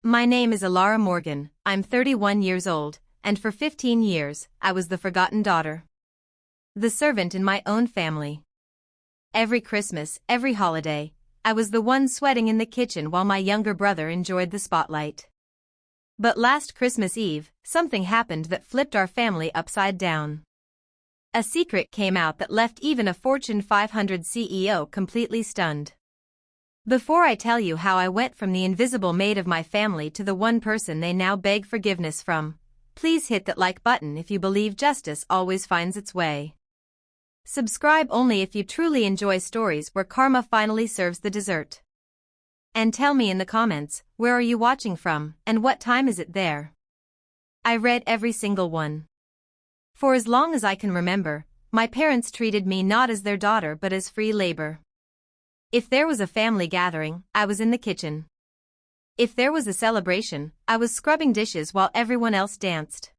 My name is Alara Morgan, I'm 31 years old, and for 15 years, I was the forgotten daughter. The servant in my own family. Every Christmas, every holiday, I was the one sweating in the kitchen while my younger brother enjoyed the spotlight. But last Christmas Eve, something happened that flipped our family upside down. A secret came out that left even a Fortune 500 CEO completely stunned. Before I tell you how I went from the invisible maid of my family to the one person they now beg forgiveness from, please hit that like button if you believe justice always finds its way. Subscribe only if you truly enjoy stories where karma finally serves the dessert. And tell me in the comments, where are you watching from, and what time is it there? I read every single one. For as long as I can remember, my parents treated me not as their daughter but as free labor. If there was a family gathering, I was in the kitchen. If there was a celebration, I was scrubbing dishes while everyone else danced.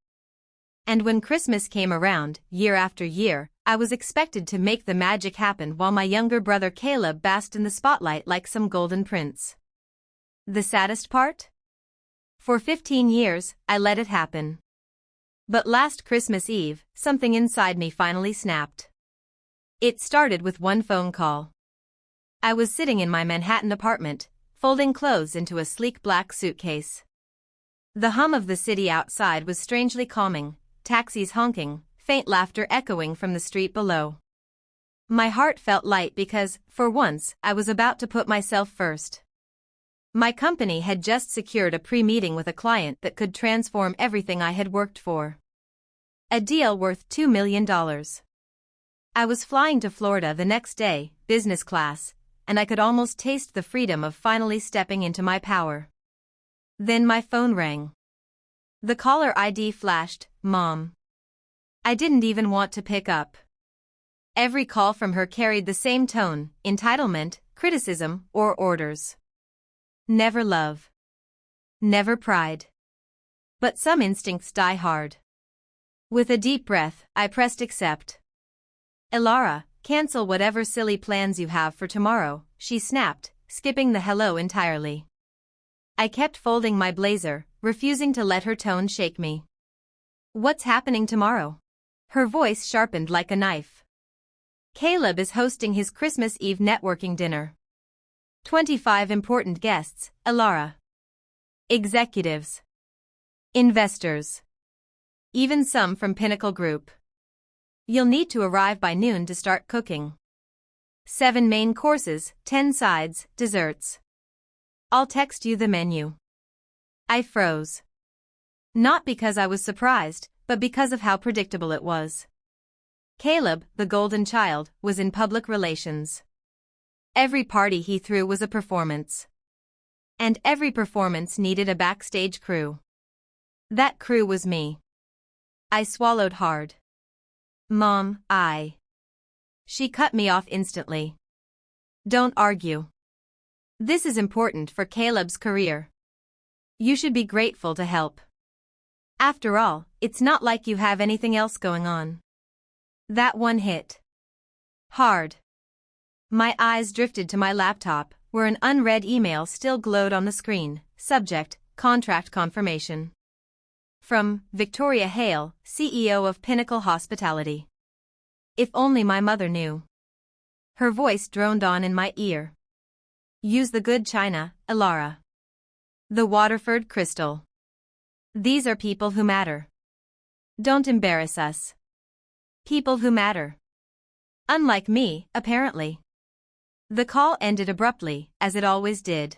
And when Christmas came around, year after year, I was expected to make the magic happen while my younger brother Caleb basked in the spotlight like some golden prince. The saddest part? For 15 years, I let it happen. But last Christmas Eve, something inside me finally snapped. It started with one phone call. I was sitting in my Manhattan apartment, folding clothes into a sleek black suitcase. The hum of the city outside was strangely calming, taxis honking, faint laughter echoing from the street below. My heart felt light because, for once, I was about to put myself first. My company had just secured a pre-meeting with a client that could transform everything I had worked for. A deal worth $2 million. I was flying to Florida the next day, business class, and I could almost taste the freedom of finally stepping into my power. Then my phone rang. The caller ID flashed, Mom. I didn't even want to pick up. Every call from her carried the same tone, entitlement, criticism, or orders. Never love. Never pride. But some instincts die hard. With a deep breath, I pressed accept. Alara, cancel whatever silly plans you have for tomorrow, she snapped, skipping the hello entirely. I kept folding my blazer, refusing to let her tone shake me. What's happening tomorrow? Her voice sharpened like a knife. Caleb is hosting his Christmas Eve networking dinner. 25 important guests, Alara. Executives. Investors. Even some from Pinnacle Group. You'll need to arrive by noon to start cooking. 7 main courses, 10 sides, desserts. I'll text you the menu. I froze. Not because I was surprised, but because of how predictable it was. Caleb, the golden child, was in public relations. Every party he threw was a performance. And every performance needed a backstage crew. That crew was me. I swallowed hard. Mom, She cut me off instantly. Don't argue. This is important for Caleb's career. You should be grateful to help. After all, it's not like you have anything else going on. That one hit hard. My eyes drifted to my laptop, where an unread email still glowed on the screen. Subject, contract confirmation. From Victoria Hale, CEO of Pinnacle Hospitality. If only my mother knew. Her voice droned on in my ear. Use the good china, Alara. The Waterford crystal. These are people who matter. Don't embarrass us. People who matter. Unlike me, apparently. The call ended abruptly, as it always did.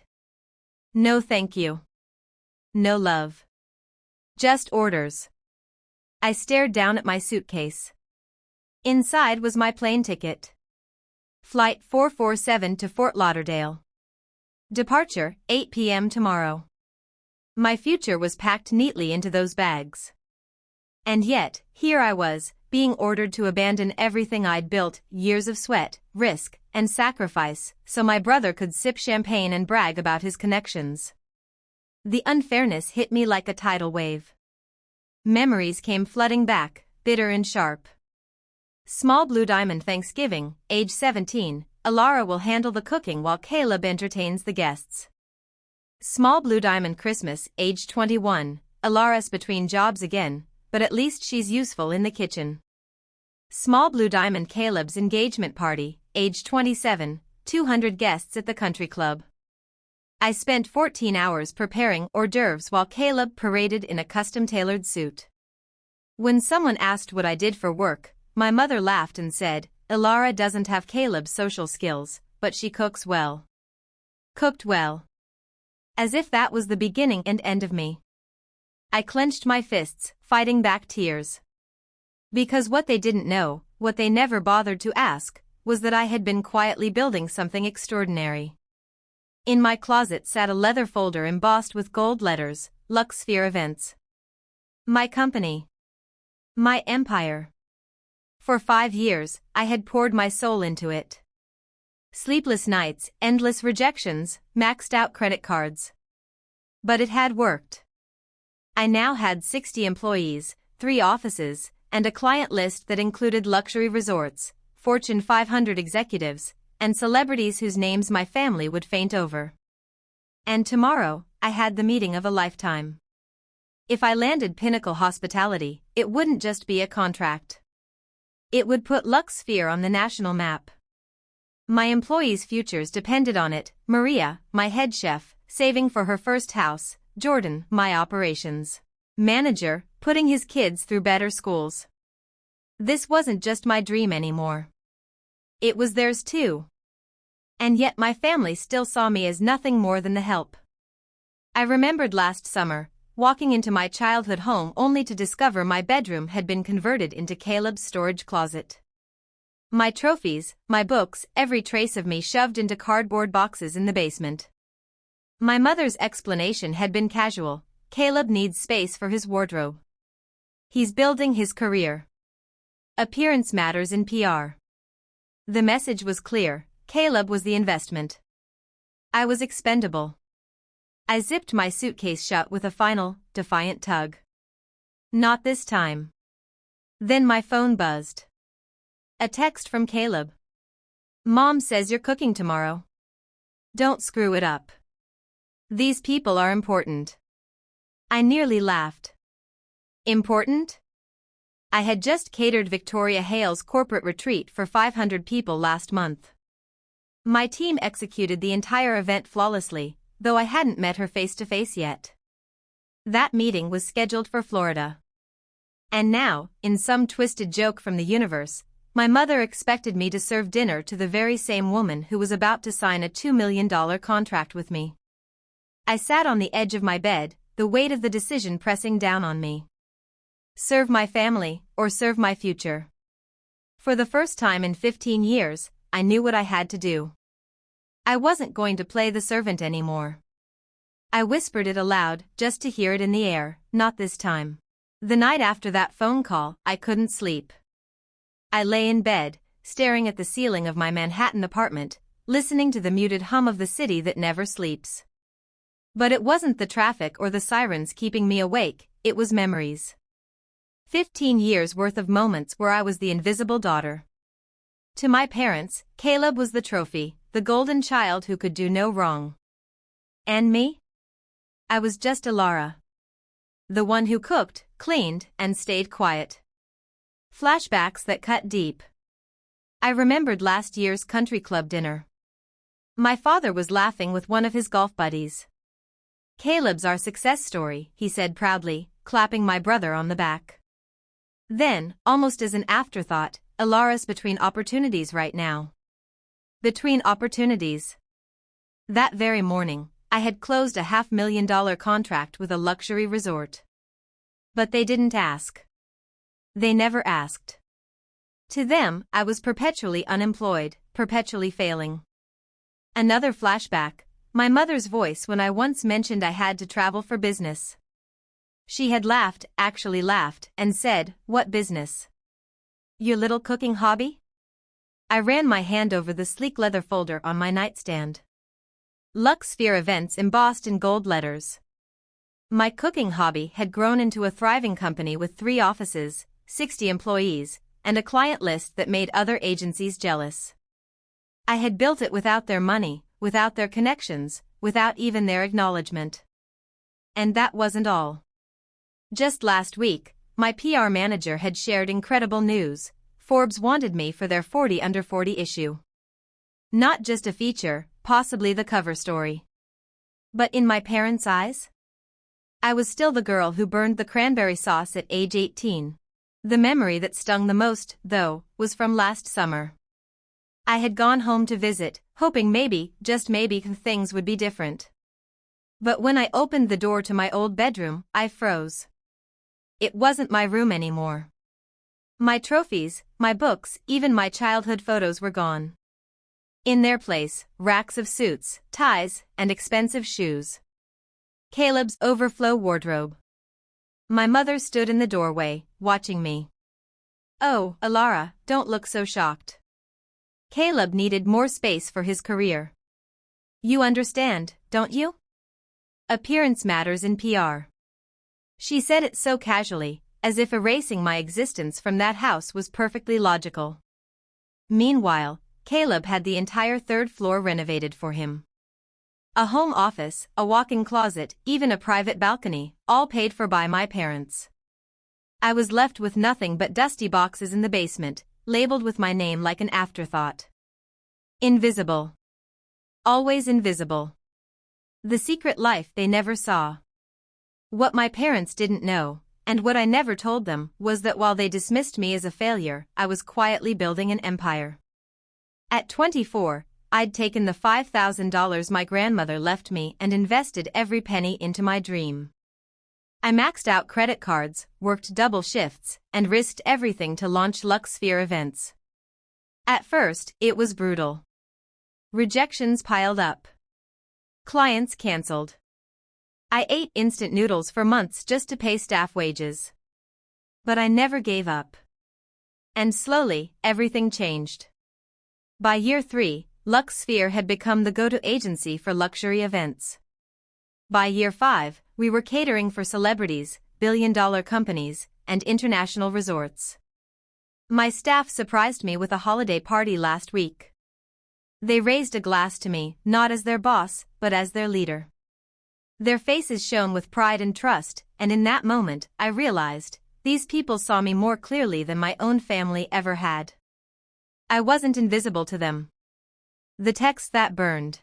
No thank you. No love. Just orders. I stared down at my suitcase. Inside was my plane ticket. Flight 447 to Fort Lauderdale. Departure, 8 p.m. tomorrow. My future was packed neatly into those bags. And yet, here I was, being ordered to abandon everything I'd built, years of sweat, risk, and sacrifice, so my brother could sip champagne and brag about his connections. The unfairness hit me like a tidal wave. Memories came flooding back, bitter and sharp. Small Blue Diamond Thanksgiving, age 17, Alara will handle the cooking while Caleb entertains the guests. Small Blue Diamond Christmas, age 21, Alara's between jobs again, but at least she's useful in the kitchen. Small Blue Diamond Caleb's engagement party, age 27, 200 guests at the country club. I spent 14 hours preparing hors d'oeuvres while Caleb paraded in a custom-tailored suit. When someone asked what I did for work, my mother laughed and said, Alara doesn't have Caleb's social skills, but she cooks well. Cooked well. As if that was the beginning and end of me. I clenched my fists, fighting back tears. Because what they didn't know, what they never bothered to ask, was that I had been quietly building something extraordinary. In my closet sat a leather folder embossed with gold letters, Luxsphere Events. My company. My empire. For 5 years, I had poured my soul into it. Sleepless nights, endless rejections, maxed out credit cards. But it had worked. I now had 60 employees, 3 offices, and a client list that included luxury resorts, Fortune 500 executives, and celebrities whose names my family would faint over. And tomorrow, I had the meeting of a lifetime. If I landed Pinnacle Hospitality, it wouldn't just be a contract. It would put Luxsphere on the national map. My employees' futures depended on it, Maria, my head chef, saving for her first house, Jordan, my operations manager, putting his kids through better schools. This wasn't just my dream anymore. It was theirs too. And yet my family still saw me as nothing more than the help. I remembered last summer, walking into my childhood home only to discover my bedroom had been converted into Caleb's storage closet. My trophies, my books, every trace of me shoved into cardboard boxes in the basement. My mother's explanation had been casual: Caleb needs space for his wardrobe. He's building his career. Appearance matters in PR. The message was clear: Caleb was the investment. I was expendable. I zipped my suitcase shut with a final, defiant tug. Not this time. Then my phone buzzed. A text from Caleb. Mom says you're cooking tomorrow. Don't screw it up. These people are important. I nearly laughed. Important? I had just catered Victoria Hale's corporate retreat for 500 people last month. My team executed the entire event flawlessly, though I hadn't met her face-to-face yet. That meeting was scheduled for Florida. And now, in some twisted joke from the universe, my mother expected me to serve dinner to the very same woman who was about to sign a $2 million contract with me. I sat on the edge of my bed, the weight of the decision pressing down on me. Serve my family, or serve my future? For the first time in 15 years, I knew what I had to do. I wasn't going to play the servant anymore. I whispered it aloud, just to hear it in the air: not this time. The night after that phone call, I couldn't sleep. I lay in bed, staring at the ceiling of my Manhattan apartment, listening to the muted hum of the city that never sleeps. But it wasn't the traffic or the sirens keeping me awake, it was memories. 15 years worth of moments where I was the invisible daughter. To my parents, Caleb was the trophy, the golden child who could do no wrong. And me? I was just Alara. The one who cooked, cleaned, and stayed quiet. Flashbacks that cut deep. I remembered last year's country club dinner. My father was laughing with one of his golf buddies. Caleb's our success story, he said proudly, clapping my brother on the back. Then, almost as an afterthought, Alara's between opportunities right now. Between opportunities. That very morning, I had closed a $500,000 contract with a luxury resort. But they didn't ask. They never asked. To them, I was perpetually unemployed, perpetually failing. Another flashback, my mother's voice when I once mentioned I had to travel for business. She had laughed, actually laughed, and said, "What business? Your little cooking hobby?" I ran my hand over the sleek leather folder on my nightstand. Luxsphere Events embossed in gold letters. My cooking hobby had grown into a thriving company with 3 offices, 60 employees, and a client list that made other agencies jealous. I had built it without their money, without their connections, without even their acknowledgement. And that wasn't all. Just last week, my PR manager had shared incredible news. Forbes wanted me for their 40 Under 40 issue. Not just a feature, possibly the cover story. But in my parents' eyes, I was still the girl who burned the cranberry sauce at age 18. The memory that stung the most, though, was from last summer. I had gone home to visit, hoping maybe, just maybe, things would be different. But when I opened the door to my old bedroom, I froze. It wasn't my room anymore. My trophies, my books, even my childhood photos were gone. In their place, racks of suits, ties, and expensive shoes. Caleb's overflow wardrobe. My mother stood in the doorway, watching me. "Oh, Alara, don't look so shocked. Caleb needed more space for his career. You understand, don't you? Appearance matters in PR." She said it so casually, as if erasing my existence from that house was perfectly logical. Meanwhile, Caleb had the entire third floor renovated for him. A home office, a walk-in closet, even a private balcony, all paid for by my parents. I was left with nothing but dusty boxes in the basement, labeled with my name like an afterthought. Invisible. Always invisible. The secret life they never saw. What my parents didn't know, and what I never told them, was that while they dismissed me as a failure, I was quietly building an empire. At 24, I'd taken the $5,000 my grandmother left me and invested every penny into my dream. I maxed out credit cards, worked double shifts, and risked everything to launch LuxSphere events. At first, it was brutal. Rejections piled up. Clients canceled. I ate instant noodles for months just to pay staff wages. But I never gave up. And slowly, everything changed. By year 3, LuxSphere had become the go-to agency for luxury events. By year 5, we were catering for celebrities, billion-dollar companies, and international resorts. My staff surprised me with a holiday party last week. They raised a glass to me, not as their boss, but as their leader. Their faces shone with pride and trust, and in that moment, I realized, these people saw me more clearly than my own family ever had. I wasn't invisible to them. The text that burned.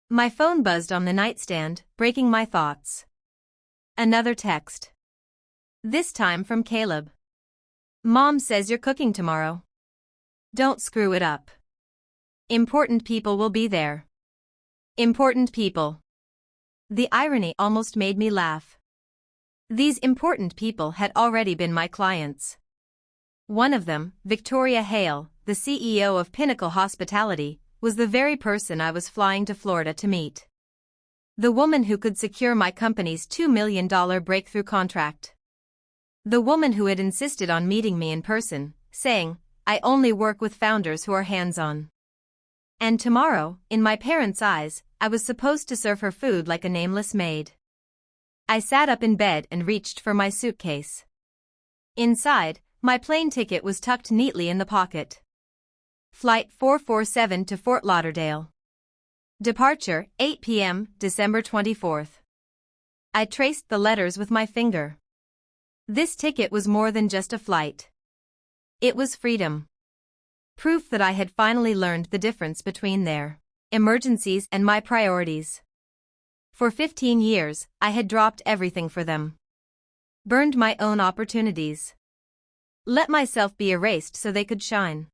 My phone buzzed on the nightstand, breaking my thoughts. Another text. This time from Caleb. "Mom says you're cooking tomorrow. Don't screw it up. Important people will be there." Important people. The irony almost made me laugh. These important people had already been my clients. One of them, Victoria Hale, the CEO of Pinnacle Hospitality, was the very person I was flying to Florida to meet. The woman who could secure my company's $2 million breakthrough contract. The woman who had insisted on meeting me in person, saying, "I only work with founders who are hands-on." And tomorrow, in my parents' eyes, I was supposed to serve her food like a nameless maid. I sat up in bed and reached for my suitcase. Inside, my plane ticket was tucked neatly in the pocket. Flight 447 to Fort Lauderdale. Departure, 8 p.m., December 24th. I traced the letters with my finger. This ticket was more than just a flight. It was freedom. Proof that I had finally learned the difference between their emergencies and my priorities. For 15 years, I had dropped everything for them. Burned my own opportunities. Let myself be erased so they could shine.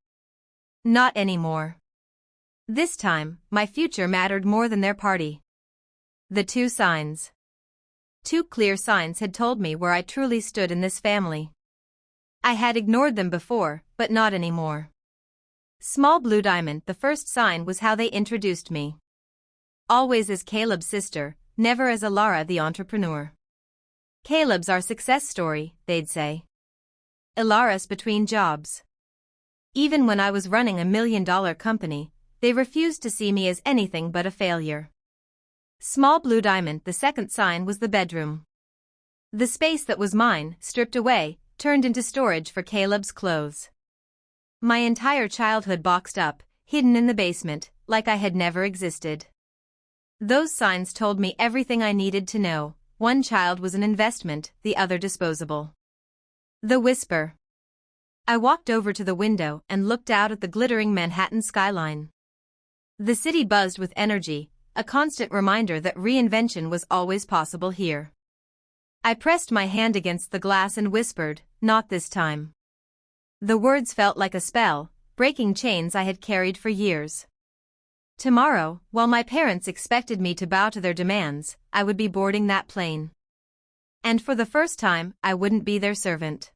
Not anymore. This time, my future mattered more than their party. The two signs. Two clear signs had told me where I truly stood in this family. I had ignored them before, but not anymore. Small blue diamond, the first sign was how they introduced me. Always as Caleb's sister, never as Alara the entrepreneur. "Caleb's our success story," they'd say. Alara's between jobs. Even when I was running a $1 million company, they refused to see me as anything but a failure. Small blue diamond, the second sign was the bedroom. The space that was mine, stripped away, turned into storage for Caleb's clothes. My entire childhood boxed up, hidden in the basement, like I had never existed. Those signs told me everything I needed to know. One child was an investment, the other disposable. The whisper. I walked over to the window and looked out at the glittering Manhattan skyline. The city buzzed with energy, a constant reminder that reinvention was always possible here. I pressed my hand against the glass and whispered, "Not this time." The words felt like a spell, breaking chains I had carried for years. Tomorrow, while my parents expected me to bow to their demands, I would be boarding that plane. And for the first time, I wouldn't be their servant.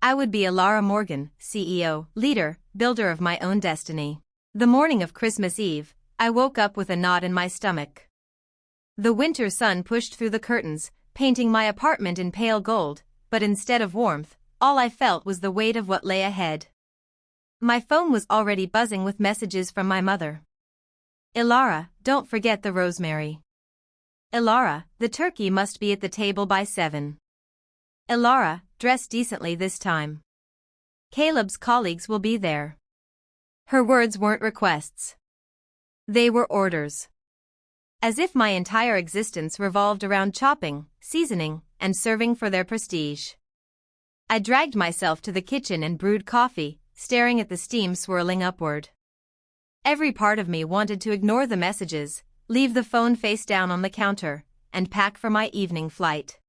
I would be Elara Morgan, CEO, leader, builder of my own destiny. The morning of Christmas Eve, I woke up with a knot in my stomach. The winter sun pushed through the curtains, painting my apartment in pale gold, but instead of warmth, all I felt was the weight of what lay ahead. My phone was already buzzing with messages from my mother. "Elara, don't forget the rosemary." "Elara, the turkey must be at the table by 7. "Elara, dress decently this time. Caleb's colleagues will be there." Her words weren't requests. They were orders. As if my entire existence revolved around chopping, seasoning, and serving for their prestige. I dragged myself to the kitchen and brewed coffee, staring at the steam swirling upward. Every part of me wanted to ignore the messages, leave the phone face down on the counter, and pack for my evening flight.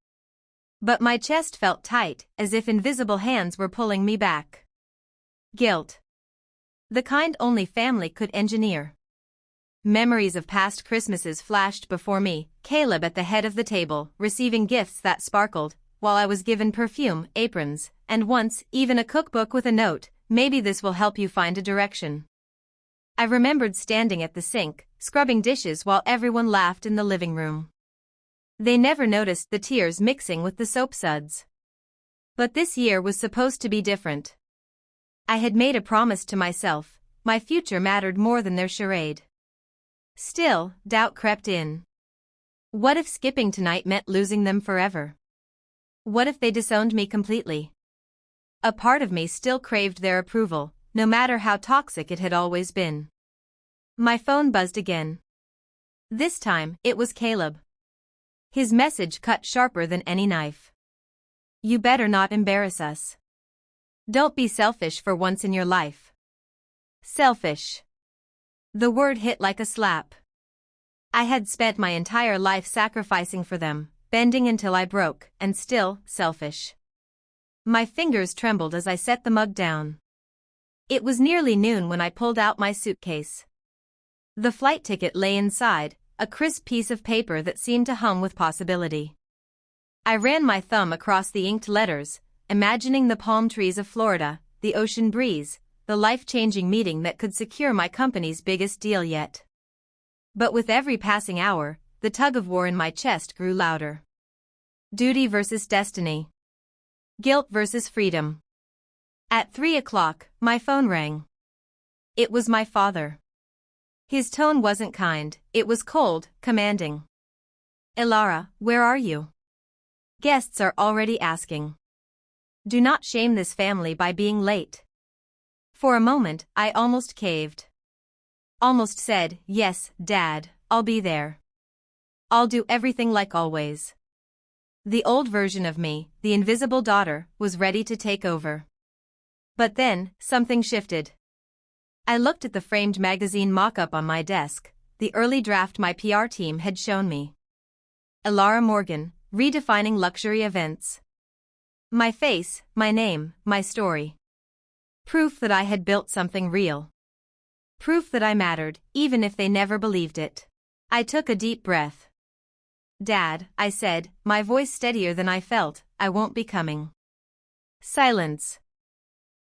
But my chest felt tight, as if invisible hands were pulling me back. Guilt. The kind only family could engineer. Memories of past Christmases flashed before me, Caleb at the head of the table, receiving gifts that sparkled, while I was given perfume, aprons, and once, even a cookbook with a note, "Maybe this will help you find a direction." I remembered standing at the sink, scrubbing dishes while everyone laughed in the living room. They never noticed the tears mixing with the soap suds. But this year was supposed to be different. I had made a promise to myself, my future mattered more than their charade. Still, doubt crept in. What if skipping tonight meant losing them forever? What if they disowned me completely? A part of me still craved their approval, no matter how toxic it had always been. My phone buzzed again. This time, it was Caleb. His message cut sharper than any knife. "You better not embarrass us. Don't be selfish for once in your life." Selfish. The word hit like a slap. I had spent my entire life sacrificing for them, bending until I broke, and still, selfish. My fingers trembled as I set the mug down. It was nearly noon when I pulled out my suitcase. The flight ticket lay inside, a crisp piece of paper that seemed to hum with possibility. I ran my thumb across the inked letters, imagining the palm trees of Florida, the ocean breeze, the life-changing meeting that could secure my company's biggest deal yet. But with every passing hour, the tug-of-war in my chest grew louder. Duty versus destiny. Guilt versus freedom. At 3 o'clock, my phone rang. It was my father. His tone wasn't kind, it was cold, commanding. "Elara, where are you? Guests are already asking. Do not shame this family by being late." For a moment, I almost caved. Almost said, "Yes, Dad, I'll be there. I'll do everything like always." The old version of me, the invisible daughter, was ready to take over. But then, something shifted. I looked at the framed magazine mock-up on my desk, the early draft my PR team had shown me. Elara Morgan, redefining luxury events. My face, my name, my story. Proof that I had built something real. Proof that I mattered, even if they never believed it. I took a deep breath. "Dad," I said, my voice steadier than I felt, "I won't be coming." Silence.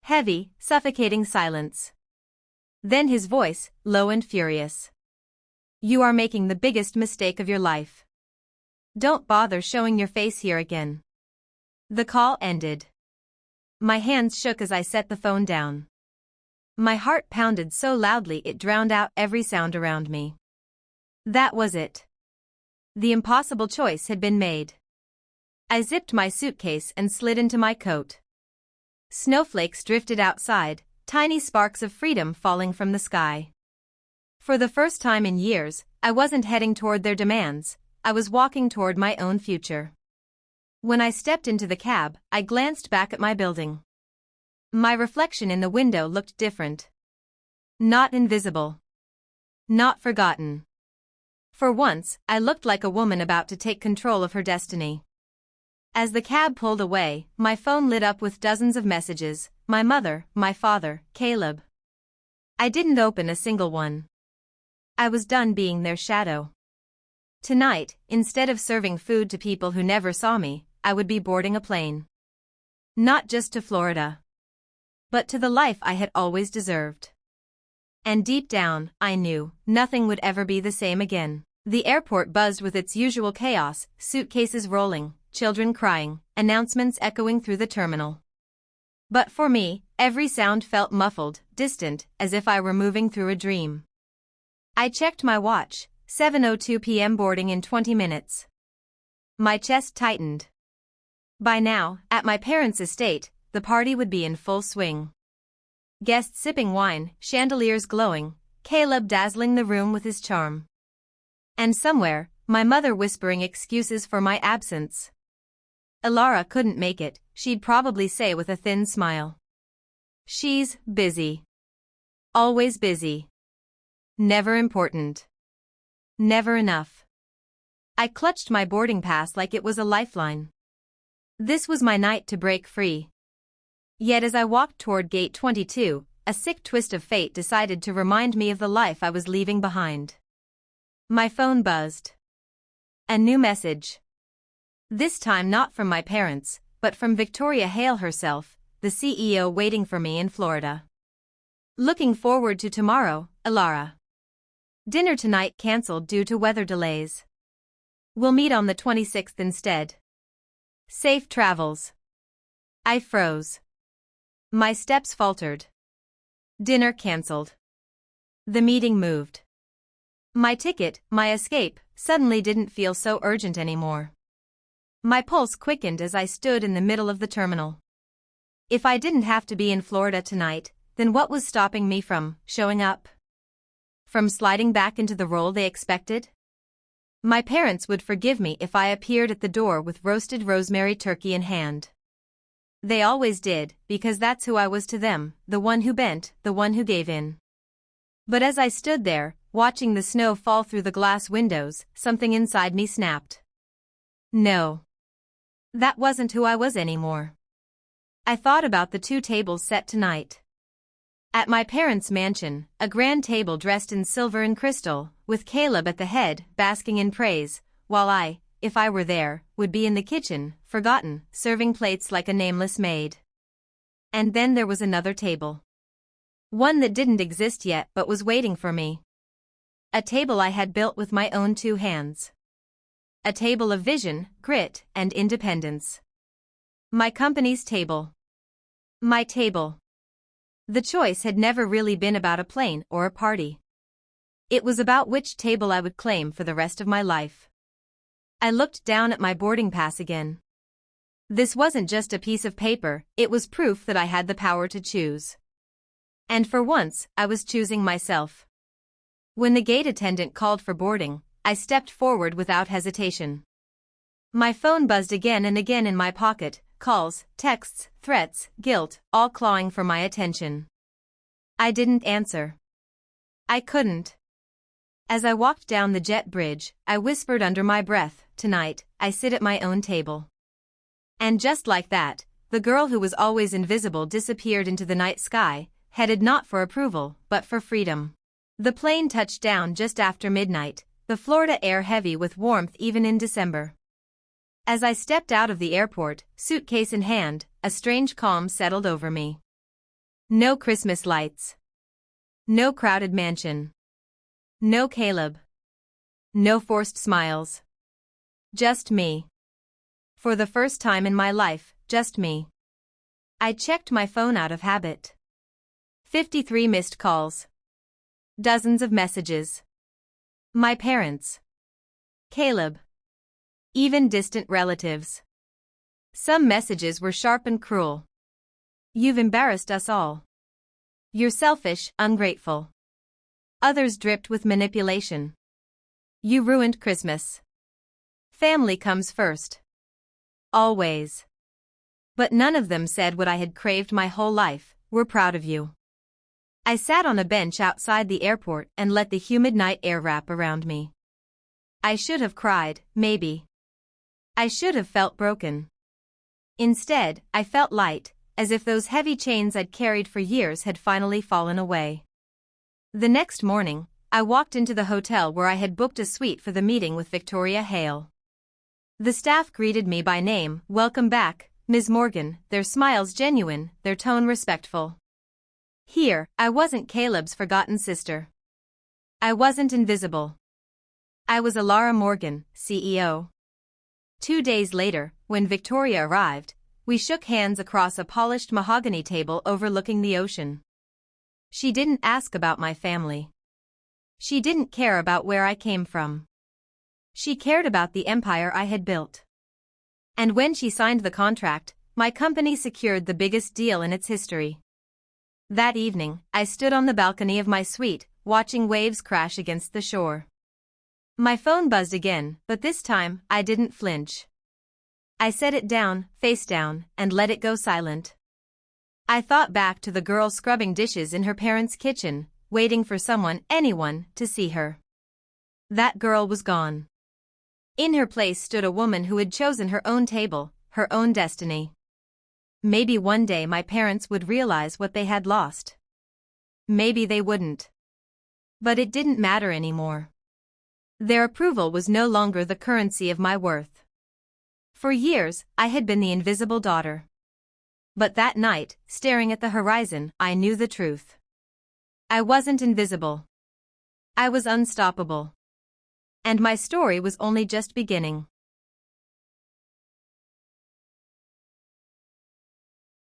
Heavy, suffocating silence. Then his voice, low and furious. "You are making the biggest mistake of your life. Don't bother showing your face here again." The call ended. My hands shook as I set the phone down. My heart pounded so loudly it drowned out every sound around me. That was it. The impossible choice had been made. I zipped my suitcase and slid into my coat. Snowflakes drifted outside, tiny sparks of freedom falling from the sky. For the first time in years, I wasn't heading toward their demands, I was walking toward my own future. When I stepped into the cab, I glanced back at my building. My reflection in the window looked different. Not invisible. Not forgotten. For once, I looked like a woman about to take control of her destiny. As the cab pulled away, my phone lit up with dozens of messages, my mother, my father, Caleb. I didn't open a single one. I was done being their shadow. Tonight, instead of serving food to people who never saw me, I would be boarding a plane. Not just to Florida, but to the life I had always deserved. And deep down, I knew, nothing would ever be the same again. The airport buzzed with its usual chaos, suitcases rolling, children crying, announcements echoing through the terminal. But for me, every sound felt muffled, distant, as if I were moving through a dream. I checked my watch, 7:02 p.m. boarding in 20 minutes. My chest tightened. By now, at my parents' estate, the party would be in full swing. Guests sipping wine, chandeliers glowing, Caleb dazzling the room with his charm. And somewhere, my mother whispering excuses for my absence. Elara couldn't make it, she'd probably say with a thin smile. She's busy. Always busy. Never important. Never enough. I clutched my boarding pass like it was a lifeline. This was my night to break free. Yet as I walked toward gate 22, a sick twist of fate decided to remind me of the life I was leaving behind. My phone buzzed. A new message. This time not from my parents, but from Victoria Hale herself, the CEO waiting for me in Florida. Looking forward to tomorrow, Elara. Dinner tonight cancelled due to weather delays. We'll meet on the 26th instead. Safe travels. I froze. My steps faltered. Dinner cancelled. The meeting moved. My ticket, my escape, suddenly didn't feel so urgent anymore. My pulse quickened as I stood in the middle of the terminal. If I didn't have to be in Florida tonight, then what was stopping me from showing up? From sliding back into the role they expected? My parents would forgive me if I appeared at the door with roasted rosemary turkey in hand. They always did, because that's who I was to them, the one who bent, the one who gave in. But as I stood there, watching the snow fall through the glass windows, something inside me snapped. No. That wasn't who I was anymore. I thought about the 2 tables set tonight. At my parents' mansion, a grand table dressed in silver and crystal, with Caleb at the head, basking in praise, while I, if I were there, would be in the kitchen, forgotten, serving plates like a nameless maid. And then there was another table. One that didn't exist yet but was waiting for me. A table I had built with my own 2 hands. A table of vision, grit, and independence. My company's table. My table. The choice had never really been about a plane or a party. It was about which table I would claim for the rest of my life. I looked down at my boarding pass again. This wasn't just a piece of paper, it was proof that I had the power to choose. And for once, I was choosing myself. When the gate attendant called for boarding, I stepped forward without hesitation. My phone buzzed again and again in my pocket, calls, texts, threats, guilt, all clawing for my attention. I didn't answer. I couldn't. As I walked down the jet bridge, I whispered under my breath, tonight, I sit at my own table. And just like that, the girl who was always invisible disappeared into the night sky, headed not for approval, but for freedom. The plane touched down just after midnight, the Florida air heavy with warmth even in December. As I stepped out of the airport, suitcase in hand, a strange calm settled over me. No Christmas lights. No crowded mansion. No Caleb. No forced smiles. Just me. For the first time in my life, just me. I checked my phone out of habit. 53 missed calls. Dozens of messages. My parents. Caleb. Even distant relatives. Some messages were sharp and cruel. You've embarrassed us all. You're selfish, ungrateful. Others dripped with manipulation. You ruined Christmas. Family comes first. Always. But none of them said what I had craved my whole life, we're proud of you. I sat on a bench outside the airport and let the humid night air wrap around me. I should have cried, maybe. I should have felt broken. Instead, I felt light, as if those heavy chains I'd carried for years had finally fallen away. The next morning, I walked into the hotel where I had booked a suite for the meeting with Victoria Hale. The staff greeted me by name, "Welcome back, Ms. Morgan," their smiles genuine, their tone respectful. Here, I wasn't Caleb's forgotten sister. I wasn't invisible. I was Alara Morgan, CEO. 2 days later, when Victoria arrived, we shook hands across a polished mahogany table overlooking the ocean. She didn't ask about my family. She didn't care about where I came from. She cared about the empire I had built. And when she signed the contract, my company secured the biggest deal in its history. That evening, I stood on the balcony of my suite, watching waves crash against the shore. My phone buzzed again, but this time, I didn't flinch. I set it down, face down, and let it go silent. I thought back to the girl scrubbing dishes in her parents' kitchen, waiting for someone, anyone, to see her. That girl was gone. In her place stood a woman who had chosen her own table, her own destiny. Maybe one day my parents would realize what they had lost. Maybe they wouldn't. But it didn't matter anymore. Their approval was no longer the currency of my worth. For years, I had been the invisible daughter. But that night, staring at the horizon, I knew the truth. I wasn't invisible. I was unstoppable. And my story was only just beginning.